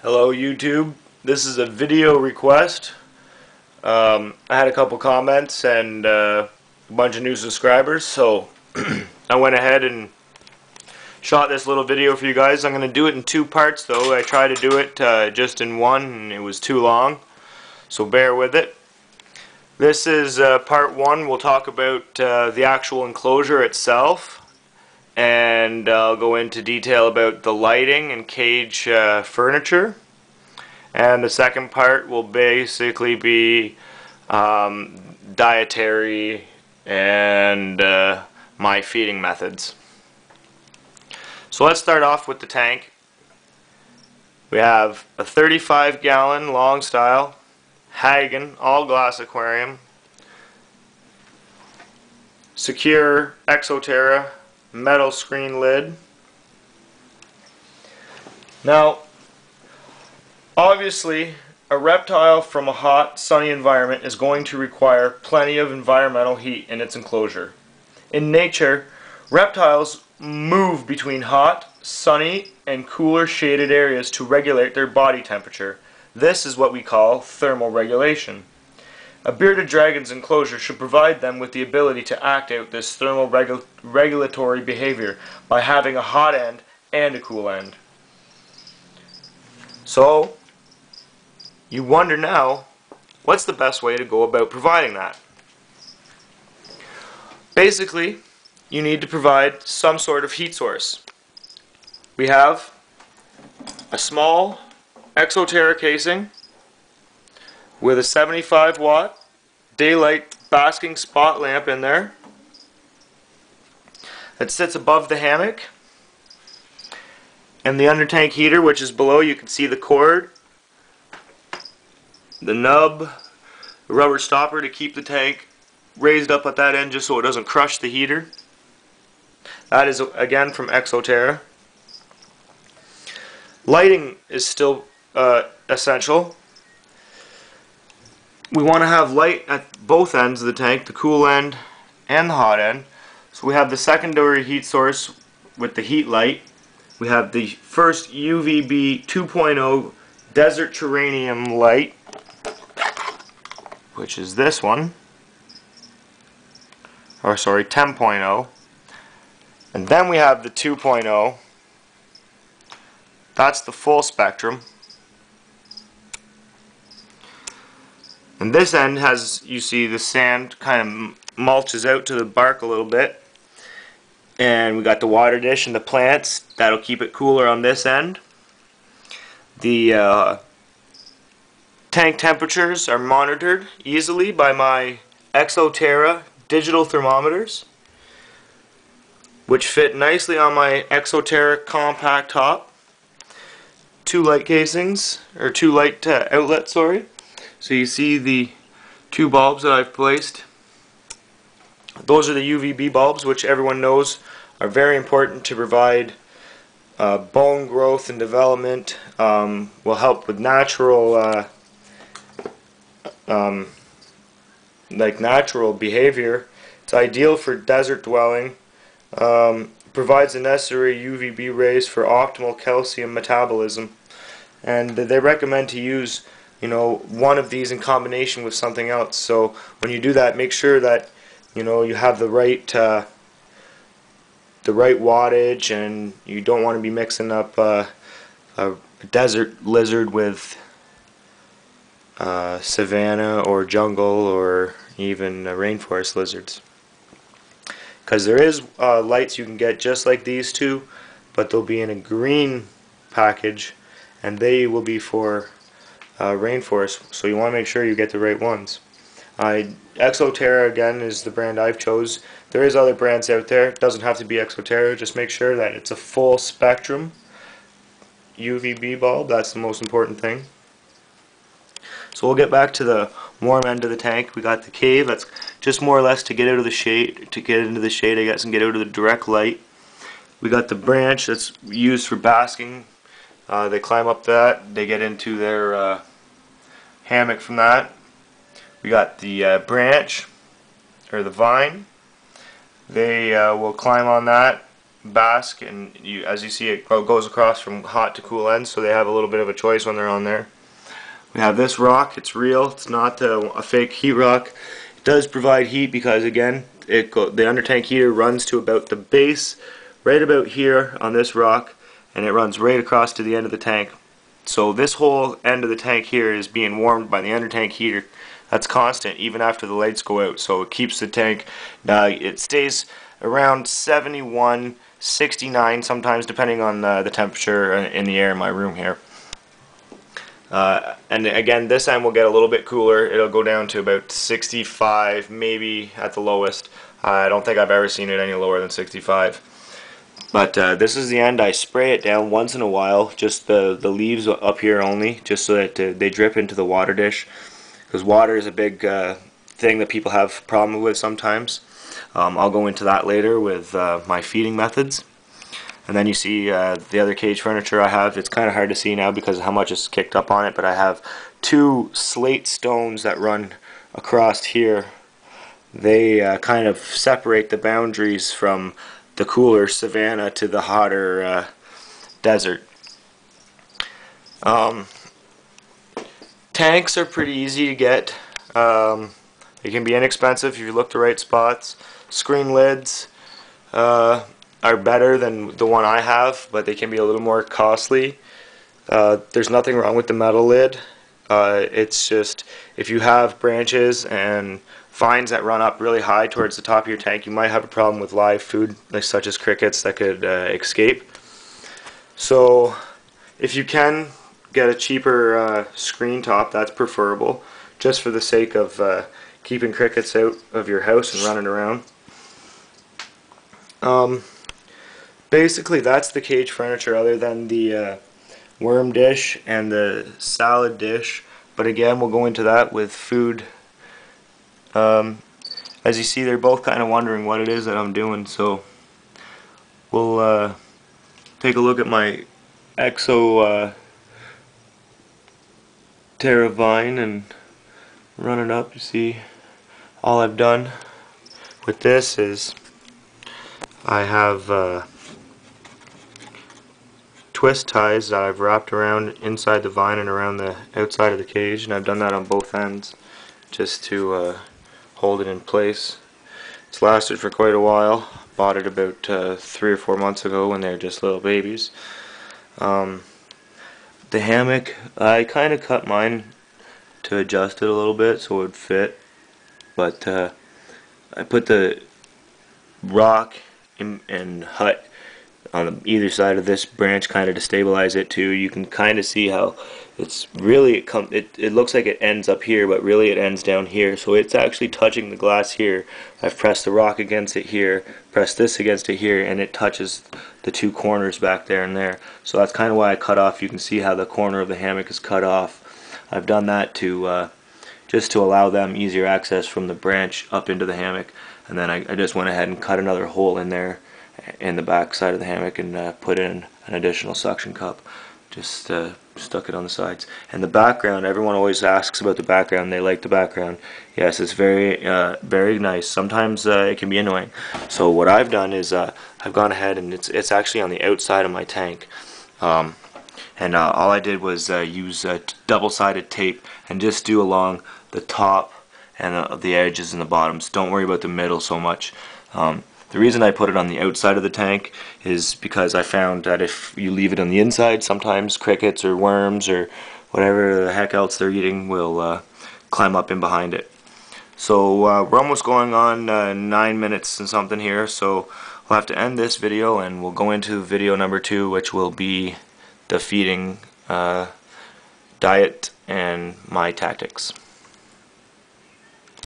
Hello YouTube, this is a video request. I had a couple comments and a bunch of new subscribers, so I went ahead and shot this little video for you guys. I'm going to do it in two parts though. I tried to do it just in one and it was too long, so bear with it. This is part one. We'll talk about the actual enclosure itself, and I'll go into detail about the lighting and cage furniture. And the second part will basically be dietary and my feeding methods. So let's start off with the tank. We have a 35-gallon long style Hagen all glass aquarium, secure Exoterra metal screen lid. Now obviously, a reptile from a hot, sunny environment is going to require plenty of environmental heat in its enclosure. In nature, reptiles move between hot, sunny, and cooler shaded areas to regulate their body temperature. This is what we call thermal regulation. A bearded dragon's enclosure should provide them with the ability to act out this thermal regulatory behavior by having a hot end and a cool end. So, you wonder now, what's the best way to go about providing that? Basically, you need to provide some sort of heat source. We have a small Exoterra casing with a 75-watt daylight basking spot lamp in there that sits above the hammock, and the under tank heater, which is below. You can see the cord, the nub, the rubber stopper to keep the tank raised up at that end just so it doesn't crush the heater. That is again from Exoterra. Lighting is still essential. We want to have light at both ends of the tank, the cool end and the hot end. So we have the secondary heat source with the heat light. We have the first UVB 2.0 desert terranium light, which is this one, or sorry, 10.0, and then we have the 2.0. That's the full spectrum, and this end has, you see the sand kind of mulches out to the bark a little bit, and we got the water dish and the plants that'll keep it cooler on this end. The tank temperatures are monitored easily by my Exoterra digital thermometers, which fit nicely on my Exoterra compact top. Two light casings, or two light outlets, sorry. So you see the two bulbs that I've placed. Those are the UVB bulbs, which everyone knows are very important to provide bone growth and development, will help with natural natural behavior. It's ideal for desert dwelling. Provides the necessary UVB rays for optimal calcium metabolism, and they recommend to use, one of these in combination with something else. So when you do that, make sure that you have the right wattage, and you don't want to be mixing up a desert lizard with savanna or jungle or even rainforest lizards, because there is lights you can get just like these two, but they'll be in a green package, and they will be for rainforest, so you want to make sure you get the right ones. Exoterra again is the brand I've chose. There is other brands out there. It doesn't have to be Exoterra. Just make sure that it's a full spectrum UVB bulb. That's the most important thing. So we'll get back to the warm end of the tank. We got the cave. That's just more or less to get out of the shade, I guess, and get out of the direct light. We got the branch that's used for basking. They climb up that. They get into their hammock from that. We got the branch, or the vine. They will climb on that bask, and as you see, it goes across from hot to cool ends, so they have a little bit of a choice when they're on there. We have this rock. It's real. It's not a fake heat rock. It does provide heat because, again, the under tank heater runs to about the base, right about here on this rock, and it runs right across to the end of the tank. So this whole end of the tank here is being warmed by the under tank heater. That's constant even after the lights go out, so it keeps the tank, it stays around 71, 69 sometimes, depending on the temperature in the air in my room here. And again, this end will get a little bit cooler. It'll go down to about 65, maybe at the lowest. I don't think I've ever seen it any lower than 65. But this is the end. I spray it down once in a while, just the leaves up here only, just so that they drip into the water dish. Because water is a big thing that people have problem with sometimes. I'll go into that later with my feeding methods. And then you see the other cage furniture I have. It's kind of hard to see now because of how much is kicked up on it, but I have 2 slate stones that run across here. They kind of separate the boundaries from the cooler savanna to the hotter desert. Tanks are pretty easy to get. They can be inexpensive if you look the right spots. Screen lids are better than the one I have, but they can be a little more costly. There's nothing wrong with the metal lid. It's just if you have branches and vines that run up really high towards the top of your tank, you might have a problem with live food, like such as crickets, that could escape. So if you can get a cheaper screen top, that's preferable, just for the sake of keeping crickets out of your house and running around. Basically that's the cage furniture, other than the worm dish and the salad dish, but again we'll go into that with food. As you see, they're both kind of wondering what it is that I'm doing, so we'll take a look at my Exo Terravine and run it up. You see, all I've done with this is I have twist ties that I've wrapped around inside the vine and around the outside of the cage, and I've done that on both ends just to hold it in place. It's lasted for quite a while. Bought it about 3 or 4 months ago when they were just little babies. The hammock, I kind of cut mine to adjust it a little bit so it would fit, but I put the rock and hut on either side of this branch kind of to stabilize it too. You can kind of see how it's really it looks like it ends up here, but really it ends down here, so it's actually touching the glass here. I've pressed the rock against it here, pressed this against it here, and it touches the 2 corners back there and there. So that's kind of why I cut off. You can see how the corner of the hammock is cut off. I've done that to just to allow them easier access from the branch up into the hammock, and then I just went ahead and cut another hole in there in the back side of the hammock and put in an additional suction cup. Just stuck it on the sides. And the background, everyone always asks about the background. They like the background. Yes, it's very very nice. Sometimes it can be annoying. So what I've done is I've gone ahead and it's actually on the outside of my tank. And all I did was use double-sided tape and just do along the top and the edges and the bottoms. Don't worry about the middle so much. The reason I put it on the outside of the tank is because I found that if you leave it on the inside, sometimes crickets or worms or whatever the heck else they're eating will climb up in behind it. So we're almost going on 9 minutes and something here, so we'll have to end this video and we'll go into video number 2, which will be the feeding diet and my tactics.